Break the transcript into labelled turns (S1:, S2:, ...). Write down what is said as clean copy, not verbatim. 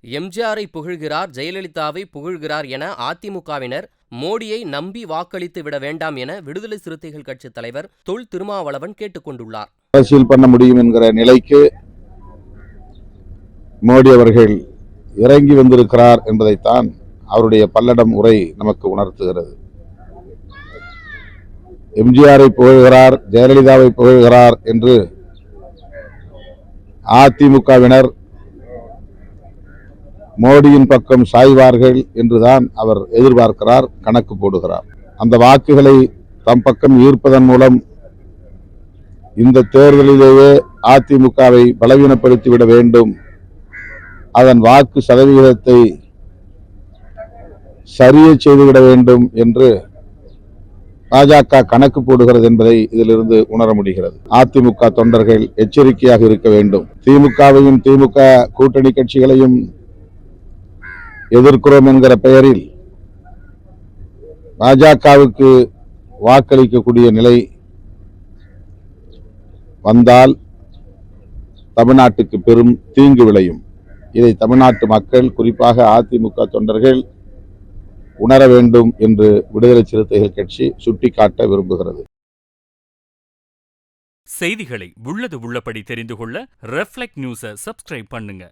S1: எம்ஜிஆரை புகழ்கிறார், ஜெயலலிதாவை புகழ்கிறார் என அதிமுகவினர் மோடியை நம்பி வாக்களித்து விட வேண்டாம் என விடுதலை சிறுத்தைகள் கட்சித் தலைவர் தொல் திருமாவளவன் கேட்டுக் கொண்டுள்ளார்.
S2: அரசியல் பண்ண முடியும் என்கிற நிலைக்கு மோடி அவர்கள் இறங்கி வந்திருக்கிறார் என்பதைத்தான் அவருடைய பல்லடம் உரை நமக்கு உணர்த்துகிறது. எம்ஜிஆரை புகழ்கிறார், ஜெயலலிதாவை புகழ்கிறார் என்று அதிமுகவினர் மோடியின் பக்கம் சாய்வார்கள் என்றுதான் அவர் எதிர்பார்க்கிறார், கணக்கு போடுகிறார். அந்த வாக்குகளை தம் பக்கம் ஈர்ப்பதன் மூலம் இந்த தேர்தலிலேயே அதிமுகவை பலவீனப்படுத்திவிட வேண்டும், அதன் வாக்கு சதவீதத்தை சரிய செய்துவிட வேண்டும் என்று பாஜக கணக்கு போடுகிறது என்பதை இதிலிருந்து உணர முடிகிறது. அதிமுக தொண்டர்கள் எச்சரிக்கையாக இருக்க வேண்டும். திமுகவையும் திமுக கூட்டணி கட்சிகளையும் எதிர்க்கிறோம் என்கிற பெயரில் பாஜகவுக்கு வாக்களிக்கக்கூடிய நிலை வந்தால் தமிழ்நாட்டுக்கு பெரும் தீங்கு விளையும். இதை தமிழ்நாட்டு மக்கள், குறிப்பாக அதிமுக தொண்டர்கள் உணர வேண்டும் என்று விடுதலை சிறுத்தைகள் கட்சி சுட்டிக்காட்ட விரும்புகிறது.
S3: செய்திகளை உள்ளது உள்ளபடி தெரிந்து கொள்ள ரெஃப்ளெக்ட் நியூஸை சப்ஸ்கிரைப் பண்ணுங்க.